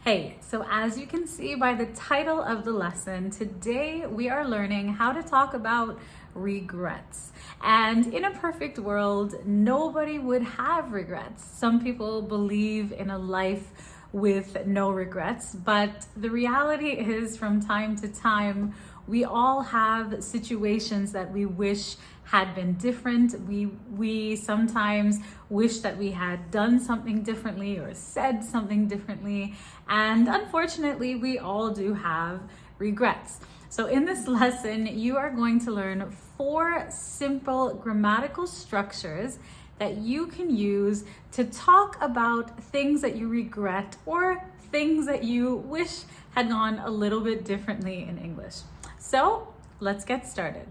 Hey, so as you can see by the title of the lesson, today we are learning how to talk about regrets. And in a perfect world, nobody would have regrets. Some people believe in a life with no regrets, but the reality is from time to time, we all have situations that we wish had been different. We sometimes wish that we had done something differently or said something differently. And unfortunately, we all do have regrets. So in this lesson, you are going to learn 4 simple grammatical structures that you can use to talk about things that you regret or things that you wish had gone a little bit differently in English. So let's get started.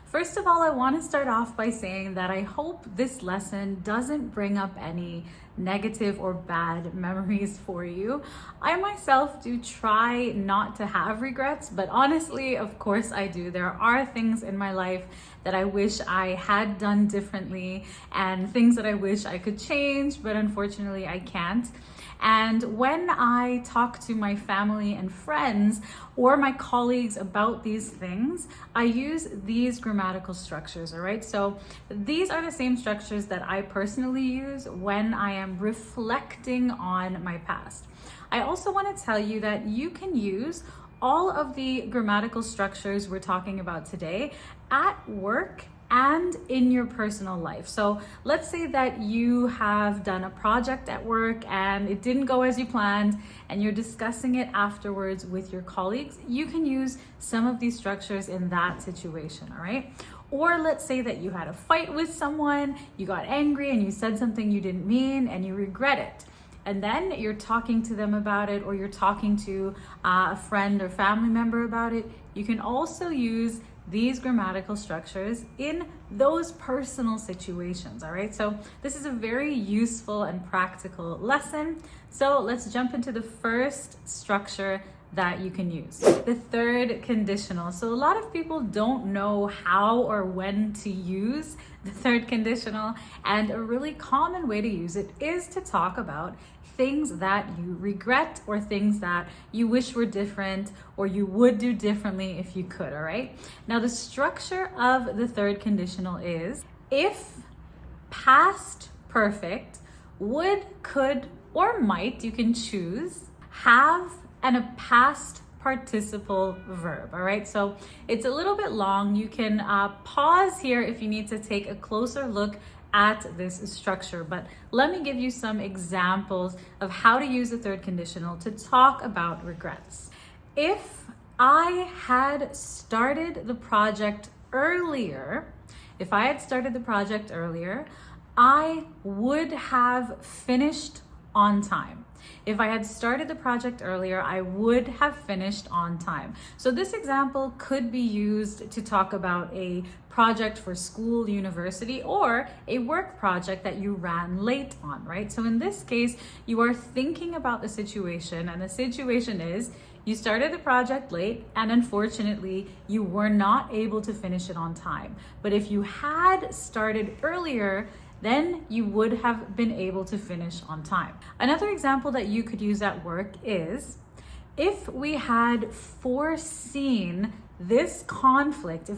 First of all, I want to start off by saying that I hope this lesson doesn't bring up any negative or bad memories for you. I myself do try not to have regrets, but honestly, of course I do. There are things in my life that I wish I had done differently and things that I wish I could change, but unfortunately I can't. And when I talk to my family and friends or my colleagues about these things, I use these grammatical structures, all right? So these are the same structures that I personally use when I am reflecting on my past. I also want to tell you that you can use all of the grammatical structures we're talking about today at work and in your personal life. So let's say that you have done a project at work and it didn't go as you planned and you're discussing it afterwards with your colleagues. You can use some of these structures in that situation, all right? Or let's say that you had a fight with someone, you got angry and you said something you didn't mean and you regret it. And then you're talking to them about it, or you're talking to a friend or family member about it. You can also use these grammatical structures in those personal situations, all right? So this is a very useful and practical lesson. So let's jump into the first structure that you can use. The third conditional. So a lot of people don't know how or when to use the third conditional, and a really common way to use it is to talk about things that you regret or things that you wish were different or you would do differently if you could, all right? Now, the structure of the third conditional is if past perfect, would, could, or might, you can choose, have, and a past participle verb, all right? So it's a little bit long. You can pause here if you need to take a closer look at this structure, but let me give you some examples of how to use the third conditional to talk about regrets. If I had started the project earlier, I would have finished on time. If I had started the project earlier, I would have finished on time. So this example could be used to talk about a project for school, university, or a work project that you ran late on, right? So in this case, you are thinking about the situation, and the situation is you started the project late and unfortunately you were not able to finish it on time. But if you had started earlier, then you would have been able to finish on time. Another example that you could use at work is if we had foreseen this conflict,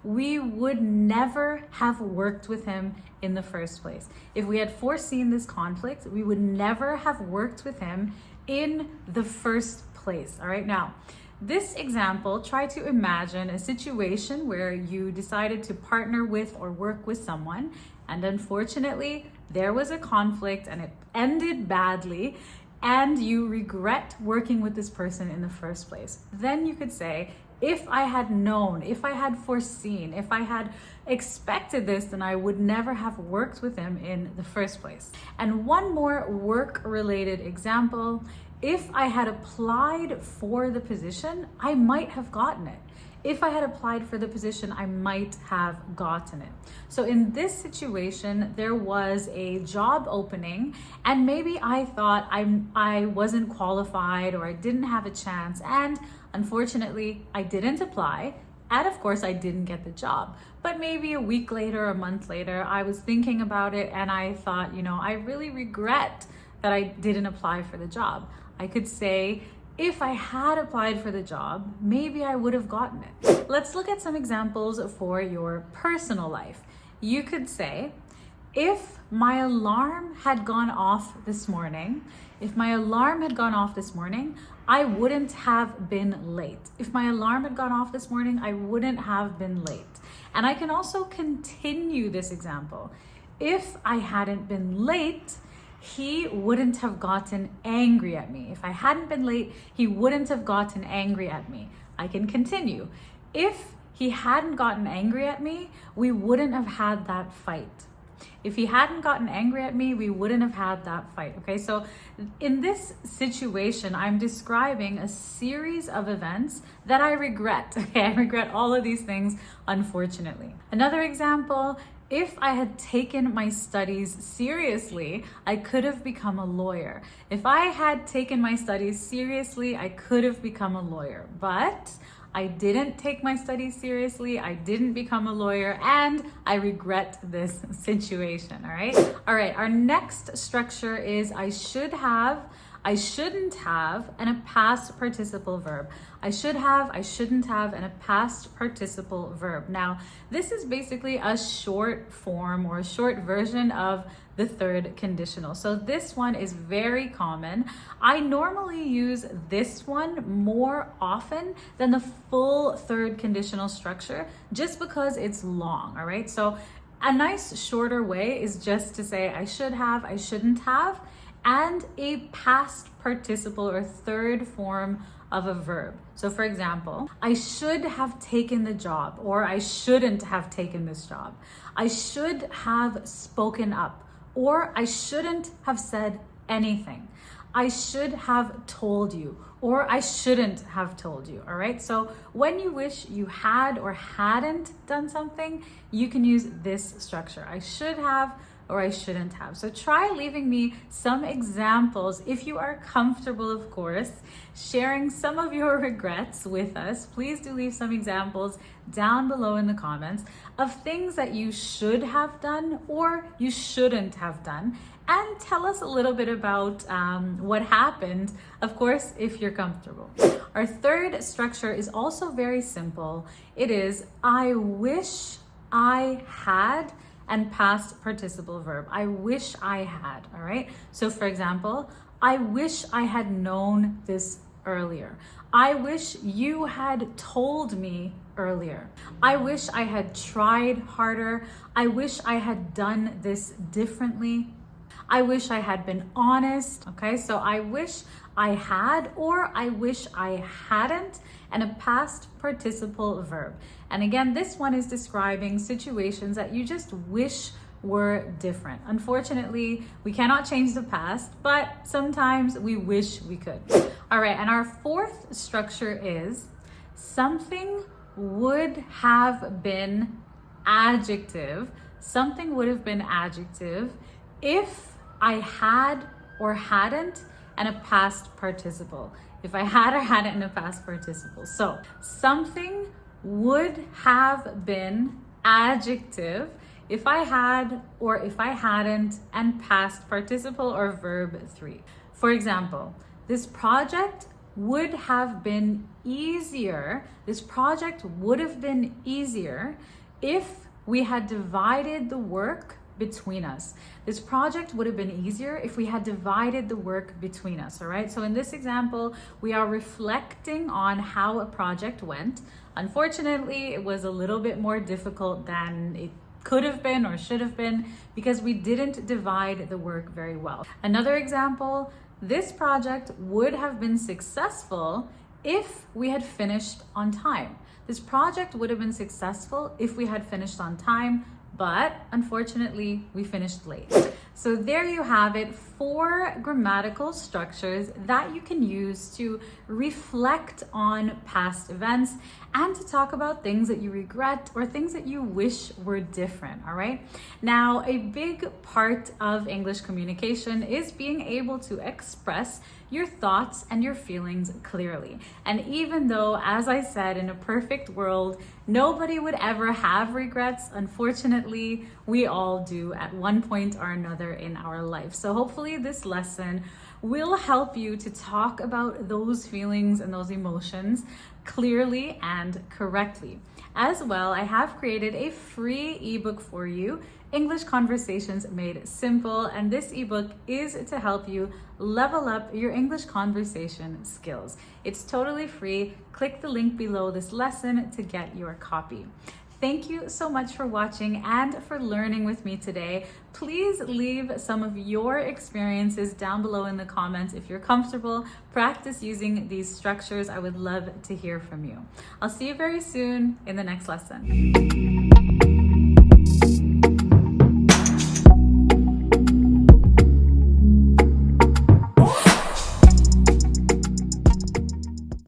we would never have worked with him in the first place. If we had foreseen this conflict, we would never have worked with him in the first place. All right, now, this example, try to imagine a situation where you decided to partner with or work with someone, and unfortunately, there was a conflict and it ended badly, and you regret working with this person in the first place. Then you could say, if I had known, if I had foreseen, if I had expected this, then I would never have worked with him in the first place. And one more work-related example. If I had applied for the position, I might have gotten it. If I had applied for the position, I might have gotten it. So in this situation, there was a job opening and maybe I thought I wasn't qualified or I didn't have a chance, and unfortunately, I didn't apply And of course, I didn't get the job. But maybe a week later, a month later, I was thinking about it and I thought, I really regret that I didn't apply for the job. I could say, if I had applied for the job, maybe I would have gotten it. Let's look at some examples for your personal life. You could say, if my alarm had gone off this morning, I wouldn't have been late. If my alarm had gone off this morning, I wouldn't have been late. And I can also continue this example. If I hadn't been late, he wouldn't have gotten angry at me. If I hadn't been late, he wouldn't have gotten angry at me. I can continue. If he hadn't gotten angry at me, we wouldn't have had that fight. If he hadn't gotten angry at me, we wouldn't have had that fight. Okay, so in this situation, I'm describing a series of events that I regret. Okay, I regret all of these things, unfortunately. Another example, if I had taken my studies seriously, I could have become a lawyer. If I had taken my studies seriously, I could have become a lawyer. But I didn't take my studies seriously, I didn't become a lawyer, and I regret this situation, all right? All right, our next structure is I should have, I shouldn't have, and a past participle verb. I should have, I shouldn't have, and a past participle verb. Now, this is basically a short form or a short version of the third conditional. So this one is very common. I normally use this one more often than the full third conditional structure just because it's long, all right? So a nice shorter way is just to say I should have, I shouldn't have, and a past participle or third form of a verb. So for example, I should have taken the job, or I shouldn't have taken this job. I should have spoken up, or I shouldn't have said anything. I should have told you, or I shouldn't have told you, all right? So when you wish you had or hadn't done something, you can use this structure. I should have, or I shouldn't have. So try leaving me some examples, if you are comfortable, of course, sharing some of your regrets with us. Please do leave some examples down below in the comments of things that you should have done or you shouldn't have done. And tell us a little bit about what happened, of course, if you're comfortable. Our third structure is also very simple. It is, I wish I had, and past participle verb. I wish I had, all right? So for example, I wish I had known this earlier. I wish you had told me earlier. I wish I had tried harder. I wish I had done this differently. I wish I had been honest, okay? So I wish I had, or I wish I hadn't, and a past participle verb. And again, this one is describing situations that you just wish were different. Unfortunately, we cannot change the past, but sometimes we wish we could. All right, and our fourth structure is something would have been adjective. Something would have been adjective if I had or hadn't, and a past participle. If I had or hadn't in a past participle. So something would have been adjective if I had or if I hadn't, and past participle or verb 3. For example, this project would have been easier. This project would have been easier if we had divided the work between us. This project would have been easier if we had divided the work between us, all right? So in this example, we are reflecting on how a project went. Unfortunately, it was a little bit more difficult than it could have been or should have been because we didn't divide the work very well. Another example, this project would have been successful if we had finished on time. This project would have been successful if we had finished on time, but unfortunately, we finished late. So there you have it, 4 grammatical structures that you can use to reflect on past events and to talk about things that you regret or things that you wish were different, all right? Now, a big part of English communication is being able to express your thoughts and your feelings clearly. And even though, as I said, in a perfect world, nobody would ever have regrets, unfortunately, we all do at one point or another in our life. So hopefully this lesson will help you to talk about those feelings and those emotions clearly and correctly. As well, I have created a free ebook for you, English Conversations Made Simple, and this ebook is to help you level up your English conversation skills. It's totally free. Click the link below this lesson to get your copy. Thank you so much for watching and for learning with me today. Please leave some of your experiences down below in the comments. If you're comfortable, practice using these structures. I would love to hear from you. I'll see you very soon in the next lesson.